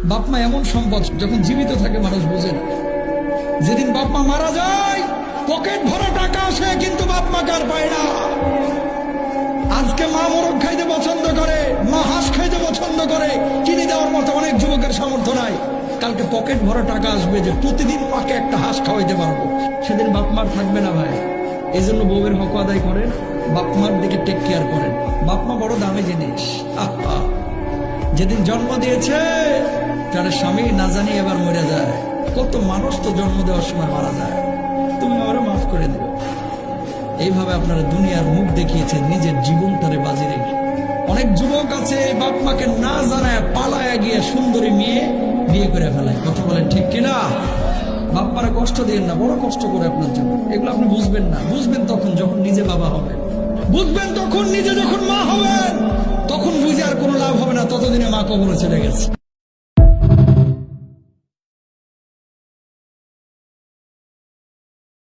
বাপ মা এমন সম্পদ, যখন জীবিত থাকে মানুষ বোঝে না। যেদিন বাপ মা মারা যায় পকেট ভরা টাকা আসে, কিন্তু বাপ মা কার পায় না। আজকে মা মোরগ খাইতে পছন্দ করে, মা হাঁস খাইতে পছন্দ করে, কিনে দেওয়ার মতো অনেক যুবকের সামর্থ্য নাই। কালকে পকেট ভরা টাকা আসবে যে প্রতিদিন মাকে একটা হাঁস খাওয়াইতে পারবো, সেদিন বাপ মার থাকবে না ভাই। এই জন্য বউয়ের হক আদায় করেন, বাপ মার দিকে টেক কেয়ার করেন। বাপ মা বড় দামি জিনিস। যেদিন জন্ম দিয়েছে তার স্বামী না জানি এবার মরে যায়। কত মানুষ তো জন্ম দেওয়ার সময় মারা যায়, তুমি আমারও মাফ করে দেবে। এইভাবে আপনারা দুনিয়ার মুখ দেখিয়েছেন নিজের জীবনটারে বাজি রেখে। অনেক যুবক আছে বাপ মাকে না জানায় পালায় গিয়ে সুন্দরী মেয়ে বিয়ে করে ফেলায়। কথা বলেন ঠিক কিনা? বাপ মারা কষ্ট দিয়েন না, বড় কষ্ট করে আপনার জন্য। এগুলো আপনি বুঝবেন না, বুঝবেন তখন যখন নিজে বাবা হবেন, বুঝবেন তখন নিজে যখন মা হবেন। তখন বুঝে আর কোনো লাভ হবে না, ততদিনে মা কবরে চলে গেছে।